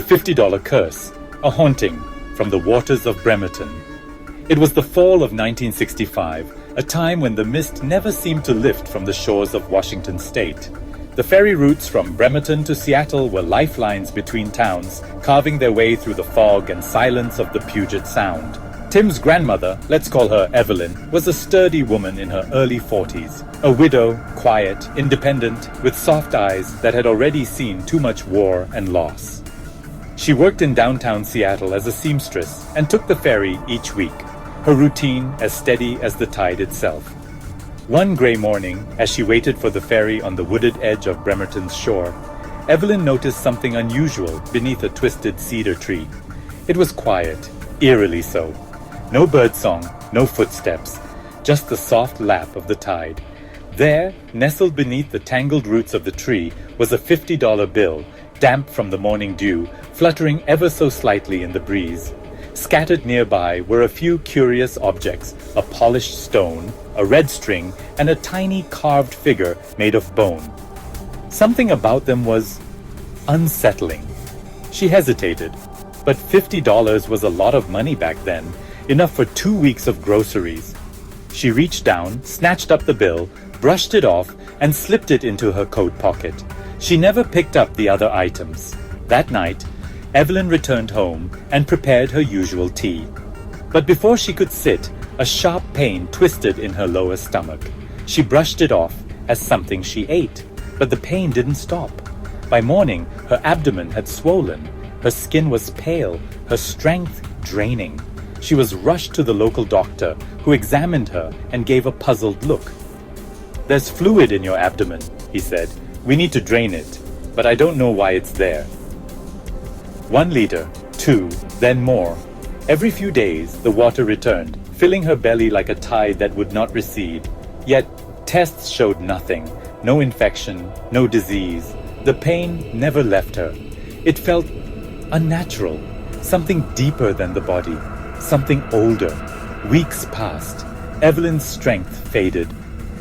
The $50 Curse, a haunting from the waters of Bremerton. It was the fall of 1965, a time when the mist never seemed to lift from the shores of Washington state. The ferry routes from Bremerton to Seattle were lifelines between towns, carving their way through the fog and silence of the Puget Sound. Tim's grandmother, let's call her Evelyn, was a sturdy woman in her early 40s, a widow, quiet, independent, with soft eyes that had already seen too much war and loss. She worked in downtown Seattle as a seamstress and took the ferry each week, her routine as steady as the tide itself. One gray morning, as she waited for the ferry on the wooded edge of Bremerton's shore, Evelyn noticed something unusual beneath a twisted cedar tree. It was quiet, eerily so. No birdsong, no footsteps, just the soft lap of the tide. There, nestled beneath the tangled roots of the tree, was a $50 bill, damp from the morning dew, fluttering ever so slightly in the breeze. Scattered nearby were a few curious objects, a polished stone, a red string, and a tiny carved figure made of bone. Something about them was unsettling. She hesitated, but $50 was a lot of money back then, enough for 2 weeks of groceries. She reached down, snatched up the bill, brushed it off, and slipped it into her coat pocket. She never picked up the other items. That night, Evelyn returned home and prepared her usual tea. But before she could sit, a sharp pain twisted in her lower stomach. She brushed it off as something she ate, but the pain didn't stop. By morning, her abdomen had swollen. Her skin was pale, her strength draining. She was rushed to the local doctor, who examined her and gave a puzzled look. "There's fluid in your abdomen," he said. "We need to drain it, but I don't know why it's there." 1 liter, 2, then more. Every few days, the water returned, filling her belly like a tide that would not recede. Yet, tests showed nothing. No infection, no disease. The pain never left her. It felt unnatural, something deeper than the body, something older. Weeks passed. Evelyn's strength faded.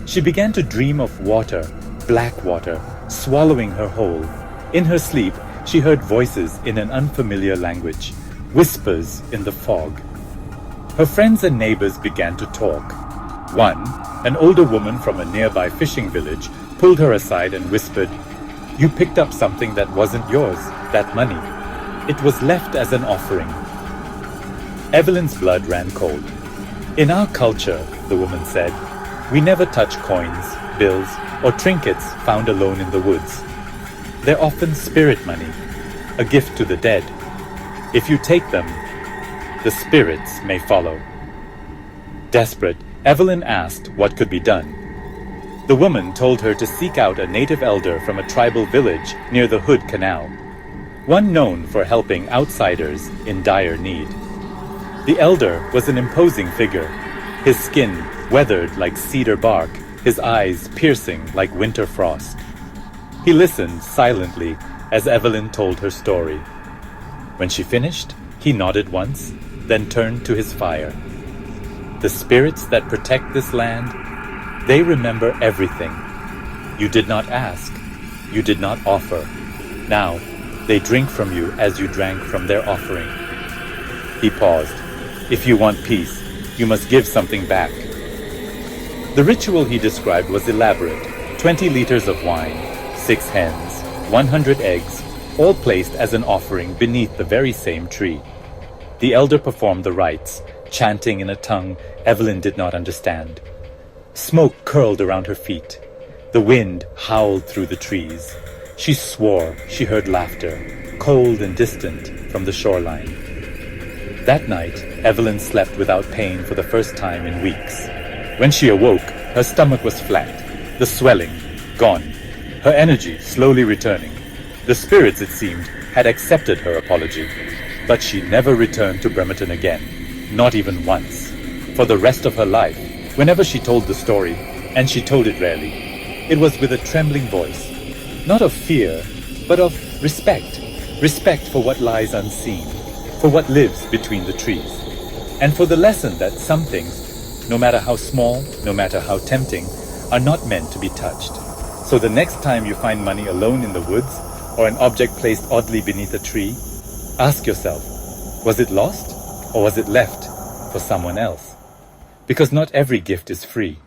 She began to dream of water, black water, swallowing her whole. In her sleep, she heard voices in an unfamiliar language, whispers in the fog. Her friends and neighbors began to talk. One, an older woman from a nearby fishing village, pulled her aside and whispered, "You picked up something that wasn't yours, that money. It was left as an offering." Evelyn's blood ran cold. "In our culture," the woman said, "we never touch coins, bills, or trinkets found alone in the woods. They're often spirit money, a gift to the dead. If you take them, the spirits may follow." Desperate, Evelyn asked what could be done. The woman told her to seek out a native elder from a tribal village near the Hood Canal, one known for helping outsiders in dire need. The elder was an imposing figure, his skin weathered like cedar bark, his eyes piercing like winter frost. He listened silently as Evelyn told her story. When she finished, he nodded once, then turned to his fire. "The spirits that protect this land, they remember everything. You did not ask, you did not offer. Now, they drink from you as you drank from their offering." He paused. "If you want peace, you must give something back." The ritual he described was elaborate. 20 liters of wine, 6 hens, 100 eggs, all placed as an offering beneath the very same tree. The elder performed the rites, chanting in a tongue Evelyn did not understand. Smoke curled around her feet. The wind howled through the trees. She swore she heard laughter, cold and distant from the shoreline. That night, Evelyn slept without pain for the first time in weeks. When she awoke, her stomach was flat, the swelling gone, her energy slowly returning. The spirits, it seemed, had accepted her apology. But she never returned to Bremerton again, not even once. For the rest of her life, whenever she told the story, and she told it rarely, it was with a trembling voice, not of fear, but of respect. Respect for what lies unseen, for what lives between the trees, and for the lesson that some things, no matter how small, no matter how tempting, are not meant to be touched. So the next time you find money alone in the woods, or an object placed oddly beneath a tree, Ask yourself, was it lost or was it left for someone else? Because not every gift is free.